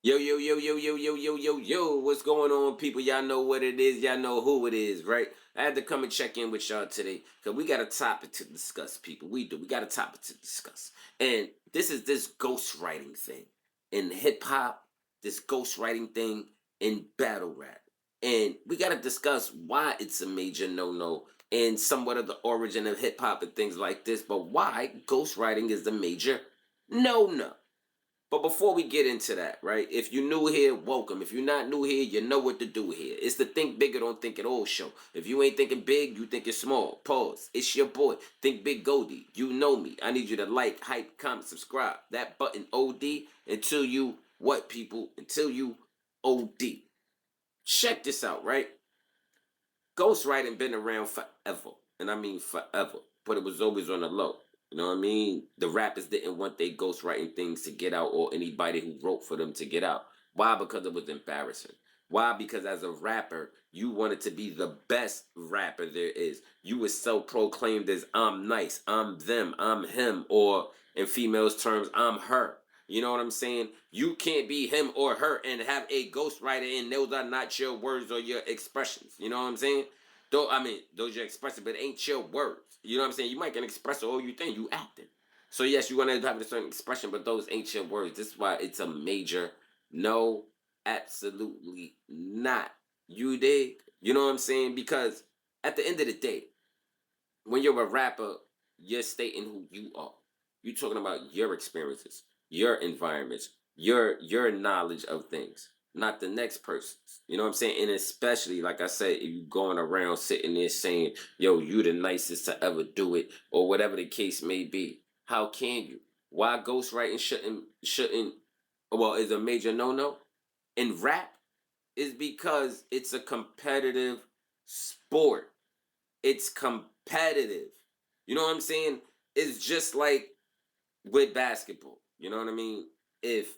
Yo, yo, yo, yo, yo, yo, yo, yo, yo, what's going on, people? Y'all know what it is. Y'all know who it is, right? I had to come and check in with y'all today because we got a topic to discuss, people. We do. We got a topic to discuss. And this is this ghostwriting thing in hip hop, this ghostwriting thing in battle rap. And we got to discuss why it's a major no no and somewhat of the origin of hip hop and things like this, but why ghostwriting is the major no no. But before we get into that, right? If you're new here, welcome. If you're not new here, you know what to do here. It's the Think Bigger, Don't Think It All show. If you ain't thinking big, you think it's small. Pause. It's your boy, Think Big Goldie. You know me. I need you to like, hype, comment, subscribe. That button OD until you what, people? Until you OD. Check this out, right? Ghostwriting been around forever. And I mean forever. But it was always on the low. You know what I mean? The rappers didn't want their ghostwriting things to get out or anybody who wrote for them to get out. Why? Because it was embarrassing. Why? Because as a rapper, you wanted to be the best rapper there is. You were so proclaimed as I'm nice, I'm them, I'm him, or in females' terms, I'm her. You know what I'm saying? You can't be him or her and have a ghostwriter, and those are not your words or your expressions. You know what I'm saying? Though I mean, those your expressions, but it ain't your words. You know what I'm saying? You might can express all you think, you acting. So yes, you want to have a certain expression, but those ain't your words. This is why it's a major no, absolutely not. You dig? You know what I'm saying? Because at the end of the day, when you're a rapper, you're stating who you are. You're talking about your experiences, your environments, your knowledge of things, not the next person's. You know what I'm saying? And especially, like I said, if you going around sitting there saying, "Yo, you the nicest to ever do it," or whatever the case may be, how can you? Why ghostwriting shouldn't well is a major no no in rap is because it's a competitive sport. It's competitive. You know what I'm saying? It's just like with basketball. You know what I mean? If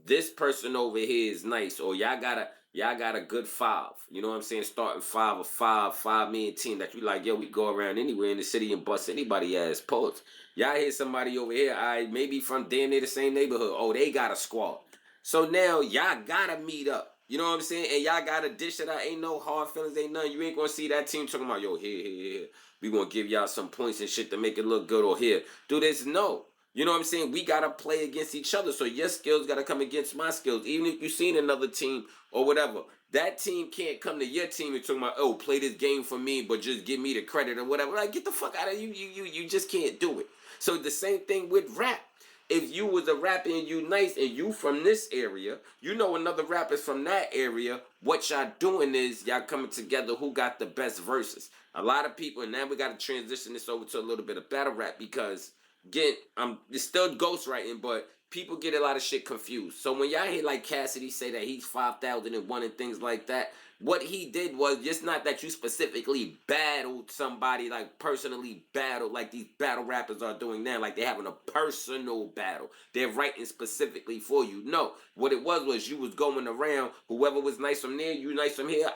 this person over here is nice, or y'all got a good five. You know what I'm saying? Starting five or five man team that you like, yo, we go around anywhere in the city and bust anybody ass poets. Y'all hear somebody over here, I maybe from damn near the same neighborhood. Oh, they got a squad. So now y'all gotta meet up. You know what I'm saying? And y'all gotta dish it out. Ain't no hard feelings, ain't nothing. You ain't gonna see that team talking about, yo, here. We gonna give y'all some points and shit to make it look good or here. Do this. No. You know what I'm saying? We gotta play against each other. So your skills gotta come against my skills. Even if you seen another team or whatever, that team can't come to your team and talk about, oh, play this game for me, but just give me the credit or whatever. Like, get the fuck out of you. You just can't do it. So the same thing with rap. If you was a rapper and you nice and you from this area, you know another rappers from that area, what y'all doing is y'all coming together who got the best verses. A lot of people, and now we got to transition this over to a little bit of battle rap because it's still ghostwriting, but people get a lot of shit confused. So when y'all hear like Cassidy say that he's 5,001 and things like that, what he did was just not that you specifically battled somebody, like personally battled, like these battle rappers are doing now, like they're having a personal battle. They're writing specifically for you. No, what it was you was going around, whoever was nice from there, you nice from here.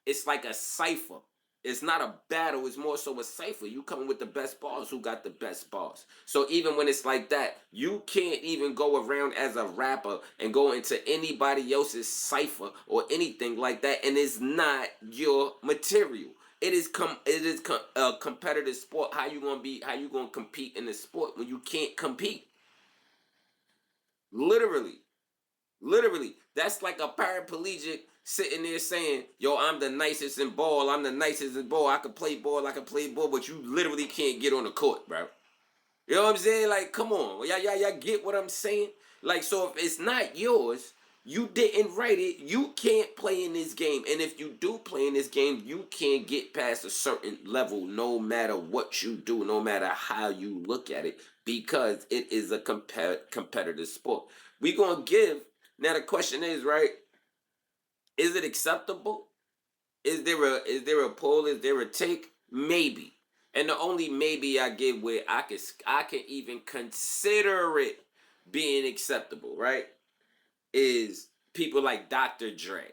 It's like a cipher. It's not a battle, it's more so a cipher. You coming with the best bars, who got the best bars. So even when it's like that, you can't even go around as a rapper and go into anybody else's cipher or anything like that, and it's not your material. A competitive sport. How you gonna compete in a sport when you can't compete? Literally. Literally, that's like a paraplegic sitting there saying, "Yo, I'm the nicest in ball. I'm the nicest in ball. I can play ball. I can play ball," but you literally can't get on the court, bro. You know what I'm saying? Like, come on, y'all get what I'm saying? Like, so if it's not yours, you didn't write it. You can't play in this game, and if you do play in this game, you can't get past a certain level, no matter what you do, no matter how you look at it, because it is a competitive sport. We gonna give now. The question is, right? Is it acceptable? Is there a poll? Is there a take? Maybe. And the only maybe I give where I can even consider it being acceptable, right? Is people like Dr. Dre.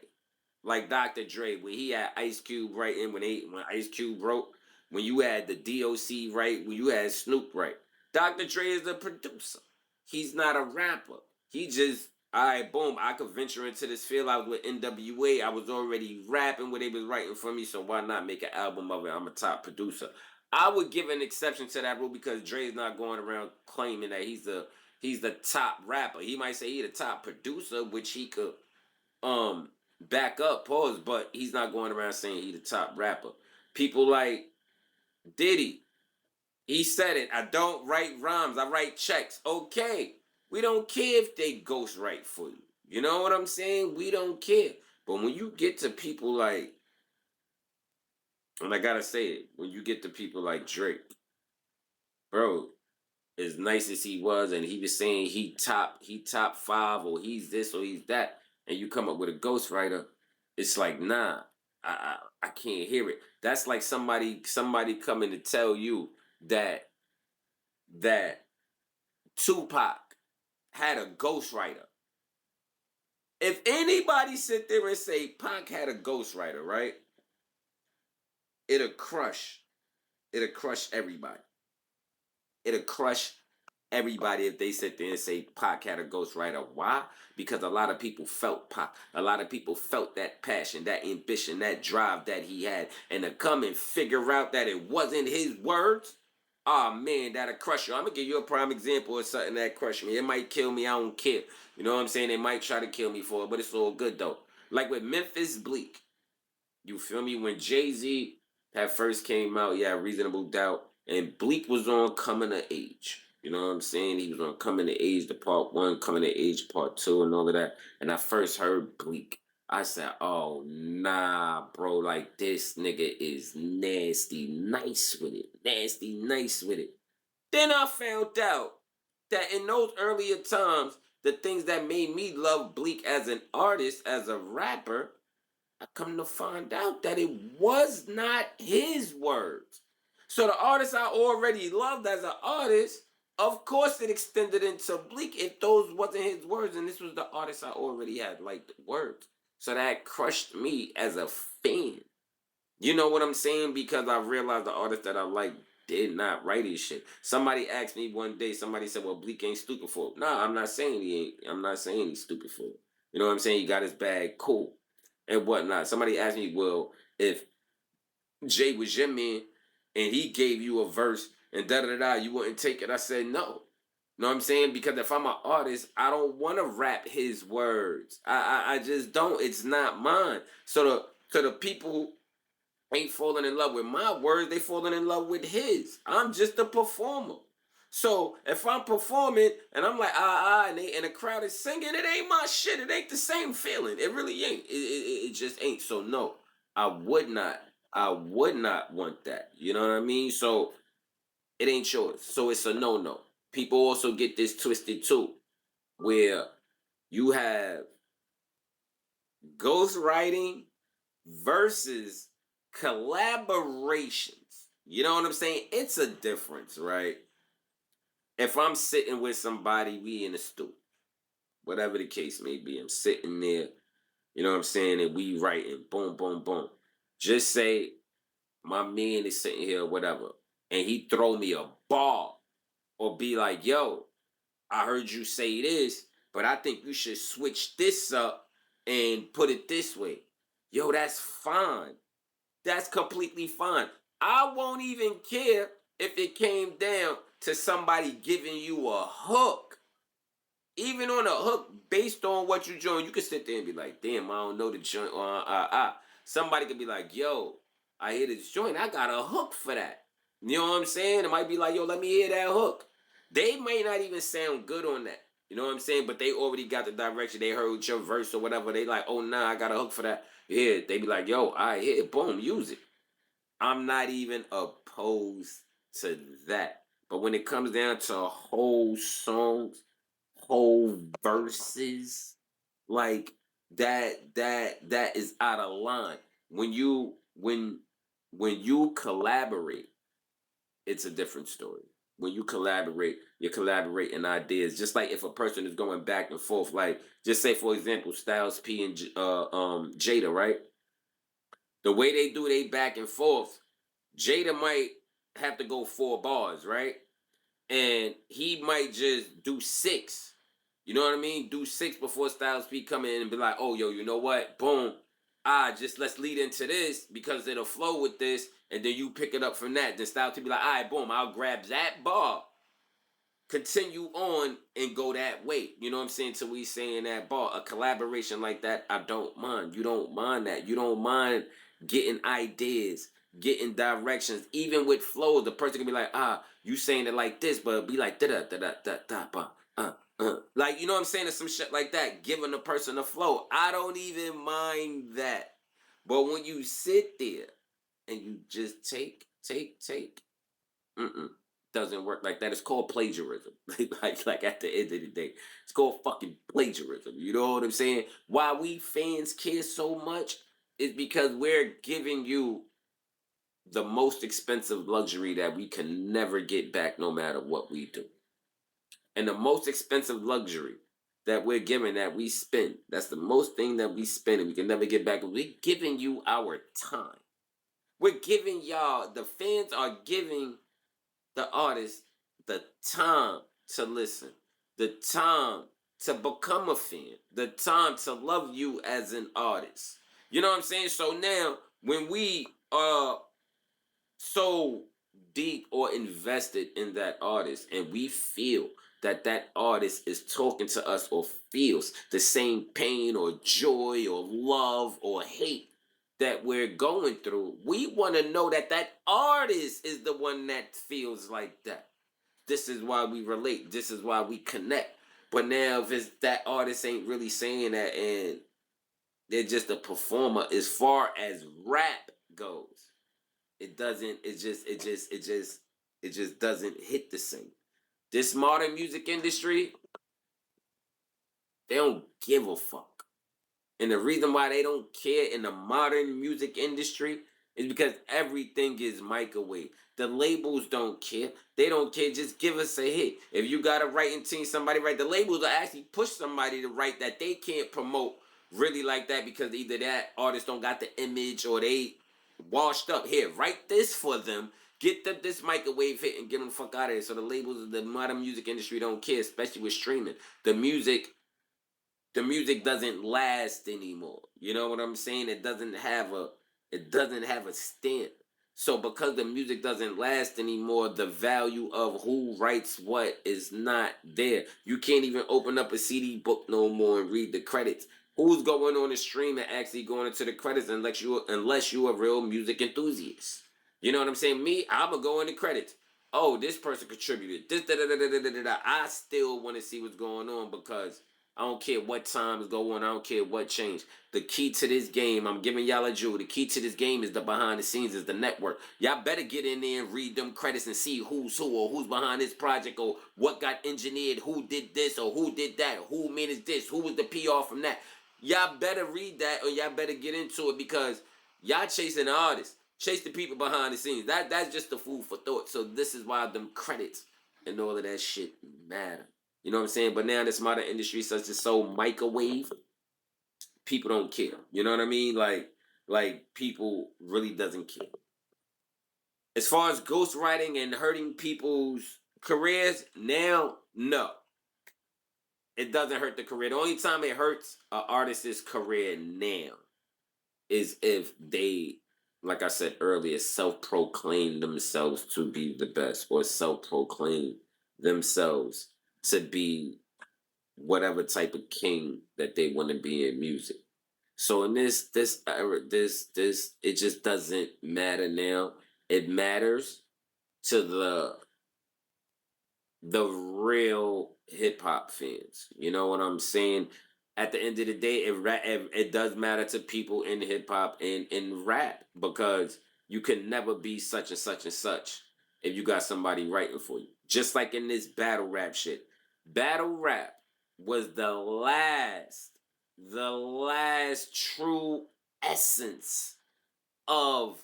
Like Dr. Dre, when he had Ice Cube right in when Ice Cube wrote, when you had the DOC right, when you had Snoop right. Dr. Dre is a producer. He's not a rapper. He just All right, boom. I could venture into this field. I was with NWA. I was already rapping what they was writing for me, so why not make an album of it? I'm a top producer. I would give an exception to that rule because Dre's not going around claiming that he's the top rapper. He might say he the top producer, which he could back up, pause, but he's not going around saying he the top rapper. People like Diddy, he said it. I don't write rhymes. I write checks. Okay. We don't care if they ghostwrite for you. You know what I'm saying? We don't care. But when you get to people like, and I gotta say it, when you get to people like Drake, bro, as nice as he was, and he was saying he top five, or he's this or he's that, and you come up with a ghostwriter, it's like, nah, I can't hear it. That's like somebody coming to tell you that Tupac had a ghostwriter. If anybody sit there and say Pac had a ghostwriter, right? It'll crush. It'll crush everybody. It'll crush everybody if they sit there and say Pac had a ghostwriter. Why? Because a lot of people felt Pac. A lot of people felt that passion, that ambition, that drive that he had. And to come and figure out that it wasn't his words, oh man, that'll crush you. I'm gonna give you a prime example of something that crushed me. It might kill me, I don't care. You know what I'm saying? They might try to kill me for it, but it's all good though. Like with Memphis Bleak. You feel me? When Jay-Z had first came out, yeah, Reasonable Doubt, and Bleak was on Coming of Age. You know what I'm saying? He was on Coming of Age, the part one, Coming of Age part two, and all of that. And I first heard Bleak. I said, oh, nah, bro, like this nigga is nasty nice with it. Nasty nice with it. Then I found out that in those earlier times, the things that made me love Bleak as an artist, as a rapper, I come to find out that it was not his words. So the artist I already loved as an artist, of course it extended into Bleak if those wasn't his words, and this was the artist I already had liked the words. So that crushed me as a fan. You know what I'm saying? Because I realized the artist that I like did not write his shit. Somebody asked me one day, somebody said, well, Bleak ain't stupid for it. Nah, I'm not saying he ain't. I'm not saying he's stupid for it. You know what I'm saying? He got his bag, cool, and whatnot. Somebody asked me, well, if Jay was your man and he gave you a verse and da da da, you wouldn't take it. I said no. You know what I'm saying? Because if I'm an artist, I don't want to rap his words. I just don't. It's not mine. So the people ain't falling in love with my words, they falling in love with his. I'm just a performer. So if I'm performing and I'm like and the crowd is singing, it ain't my shit. It ain't the same feeling. It really ain't. It just ain't. So no, I would not. I would not want that. You know what I mean? So it ain't yours. So it's a no. People also get this twisted too, where you have ghostwriting versus collaborations. You know what I'm saying? It's a difference, right? If I'm sitting with somebody, we in the stool, whatever the case may be, I'm sitting there, you know what I'm saying, and we writing, boom, boom, boom. Just say my man is sitting here, whatever, and he throw me a ball or be like, yo, I heard you say this, but I think you should switch this up and put it this way. Yo, that's fine. That's completely fine. I won't even care if it came down to somebody giving you a hook. Even on a hook based on what you join, you can sit there and be like, damn, I don't know the joint. Somebody could be like, yo, I hear this joint. I got a hook for that. You know what I'm saying? It might be like, yo, let me hear that hook. They may not even sound good on that. You know what I'm saying? But they already got the direction. They heard your verse or whatever. They like, oh, nah, I got a hook for that. Yeah, they be like, yo, I hear it. Boom, use it. I'm not even opposed to that. But when it comes down to whole songs, whole verses, like that is out of line. When you collaborate, it's a different story. When you collaborate, you're collaborating ideas. Just like if a person is going back and forth, like just say for example, Styles P and Jada, right? The way they do they back and forth, Jada might have to go 4 bars, right? And he might just do 6. You know what I mean? Do 6 before Styles P come in and be like, oh, yo, you know what? Boom. Just let's lead into this because it'll flow with this, and then you pick it up from that. Then Styles P be like, all right, boom, I'll grab that bar, continue on, and go that way. You know what I'm saying? Till we saying that bar. A collaboration like that, I don't mind. You don't mind that. You don't mind getting ideas, getting directions. Even with flows, the person can be like, you saying it like this, but be like da da da da da da ba. Like, you know what I'm saying? There's some shit like that, giving the person a flow. I don't even mind that. But when you sit there and you just take, doesn't work like that. It's called plagiarism. like at the end of the day, it's called fucking plagiarism. You know what I'm saying? Why we fans care so much is because we're giving you the most expensive luxury that we can never get back no matter what we do. And the most expensive luxury that we're giving, that we spend, that's the most thing that we spend and we can never get back. We're giving you our time. We're giving y'all, the fans are giving the artist the time to listen, the time to become a fan, the time to love you as an artist. You know what I'm saying? So now, when we are so deep or invested in that artist and we feel that that artist is talking to us or feels the same pain or joy or love or hate that we're going through, we want to know that that artist is the one that feels like that. This is why we relate. This is why we connect. But now if it's that artist ain't really saying that and they're just a performer as far as rap goes, it just doesn't hit the same. This modern music industry, they don't give a fuck. And the reason why they don't care in the modern music industry is because everything is microwave. The labels don't care. They don't care. Just give us a hit. If you got a writing team, somebody write. The labels will actually push somebody to write that they can't promote really like that because either that artist don't got the image or they washed up. Here, write this for them. Get them this microwave hit and get them the fuck out of here. So the labels of the modern music industry don't care, especially with streaming. The music doesn't last anymore. You know what I'm saying? It doesn't have a stamp. So because the music doesn't last anymore, the value of who writes what is not there. You can't even open up a CD book no more and read the credits. Who's going on the stream and actually going into the credits unless you're a real music enthusiast? You know what I'm saying? Me, I'ma go in the credits. Oh, this person contributed. This da da da da da da da. I still want to see what's going on because I don't care what time is going on. I don't care what changed. The key to this game, I'm giving y'all a jewel. The key to this game is the behind the scenes, is the network. Y'all better get in there and read them credits and see who's who or who's behind this project or what got engineered, who did this or who did that, who managed this, who was the PR from that. Y'all better read that or y'all better get into it because y'all chasing the artists. Chase the people behind the scenes. That's just the food for thought. So this is why them credits and all of that shit matter. You know what I'm saying? But now this modern industry such as so microwave, people don't care. You know what I mean? Like people really doesn't care. As far as ghostwriting and hurting people's careers, now no. It doesn't hurt the career. The only time it hurts an artist's career now is if they, like I said earlier, self-proclaim themselves to be the best or self-proclaim themselves to be whatever type of king that they want to be in music. So in this era, this it just doesn't matter now. It matters to the real hip hop fans. You know what I'm saying? At the end of the day, it does matter to people in hip hop and in rap because you can never be such and such and such if you got somebody writing for you. Just like in this battle rap shit. Battle rap was the last true essence of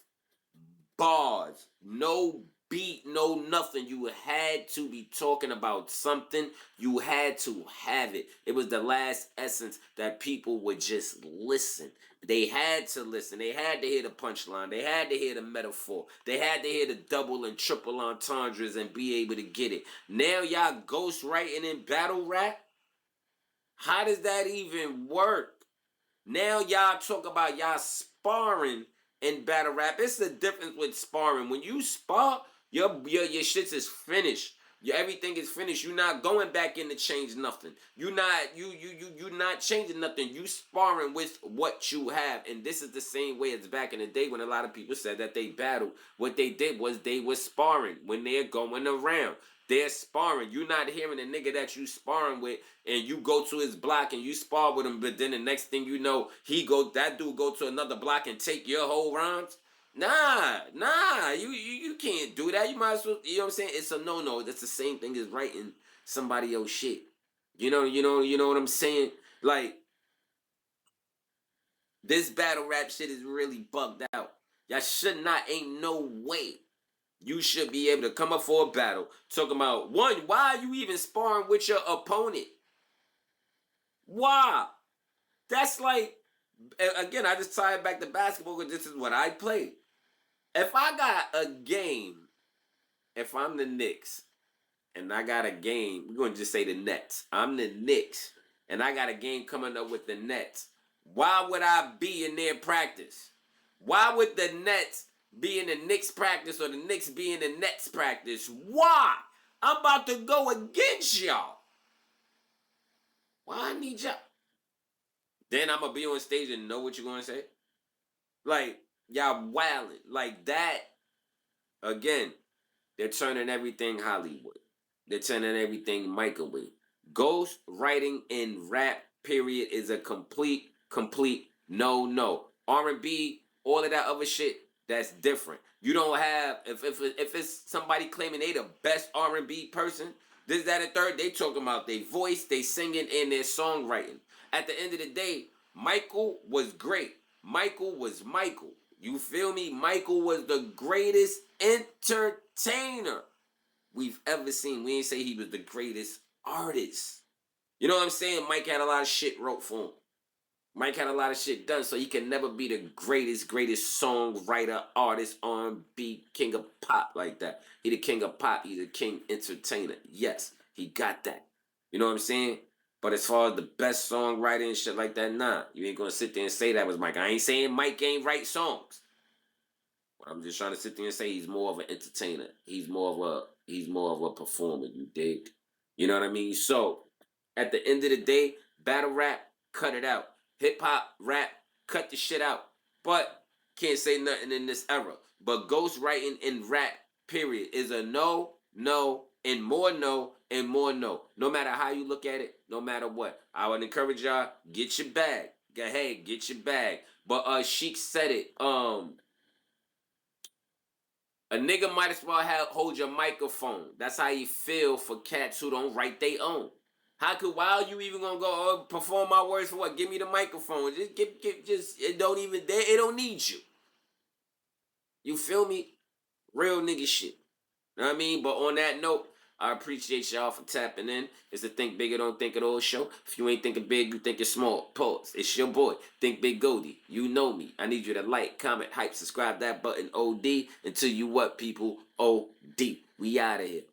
bars, no beat, no nothing. You had to be talking about something. You had to have it. It was the last essence that people would just listen. They had to listen. They had to hear the punchline. They had to hear the metaphor. They had to hear the double and triple entendres and be able to get it. Now y'all ghost writing in battle rap. How does that even work? Now y'all talk about y'all sparring in battle rap. It's the difference with sparring. When you spar, your shits is finished. Your everything is finished. You're not going back in to change nothing. You not changing nothing. You sparring with what you have. And this is the same way as back in the day when a lot of people said that they battled. What they did was they were sparring when they're going around. They're sparring. You're not hearing a nigga that you sparring with, and you go to his block and you spar with him, but then the next thing you know, that dude go to another block and take your whole rounds. Nah, you can't do that. You might as well, you know what I'm saying? It's a no. That's the same thing as writing somebody else shit. You know what I'm saying? Like, this battle rap shit is really bugged out. Y'all should not, ain't no way. You should be able to come up for a battle talking about, one, why are you even sparring with your opponent? Why? That's like, again, I just tie it back to basketball because this is what I play. If I got a game, if I'm the Knicks and I got a game, we're going to just say the Nets. I'm the Knicks and I got a game coming up with the Nets. Why would I be in their practice? Why would the Nets be in the Knicks practice or the Knicks be in the Nets practice? Why? I'm about to go against y'all. Why I need y'all? Then I'm going to be on stage and know what you're going to say? Like, y'all wildin'. Like that, again, they're turning everything Hollywood. They're turning everything microwave. Ghost writing in rap, period, is a complete no. R&B, all of that other shit, that's different. You don't have, if it's somebody claiming they the best R&B person, this, that, and third, they talking about their voice, they singing, and their songwriting. At the end of the day, Michael was great. Michael was Michael. You feel me? Michael was the greatest entertainer we've ever seen. We ain't say he was the greatest artist. You know what I'm saying? Mike had a lot of shit wrote for him. Mike had a lot of shit done, so he can never be the greatest songwriter, artist, R&B, king of pop like that. He the king of pop. He the king entertainer. Yes, he got that. You know what I'm saying? But as far as the best songwriter and shit like that, nah. You ain't gonna sit there and say that was Mike. I ain't saying Mike ain't write songs. I'm just trying to sit there and say he's more of an entertainer. He's more of a performer, you dig? You know what I mean? So, at the end of the day, battle rap, cut it out. Hip hop, rap, cut the shit out. But can't say nothing in this era. But ghostwriting in rap, period, is a no, and more no, and more no. No matter how you look at it, no matter what. I would encourage y'all, get your bag. Go ahead, get your bag. But Sheik said it. A nigga might as well hold your microphone. That's how you feel for cats who don't write their own. Why are you even gonna go perform my words for what? Give me the microphone. It don't need you. You feel me? Real nigga shit. You know what I mean? But on that note, I appreciate y'all for tapping in. It's the Think Bigger, Don't Think It All show. If you ain't thinking big, you thinking small. Pause. It's your boy, Think Big Goldie. You know me. I need you to like, comment, hype, subscribe that button, OD. Until you what, people? OD. We out of here.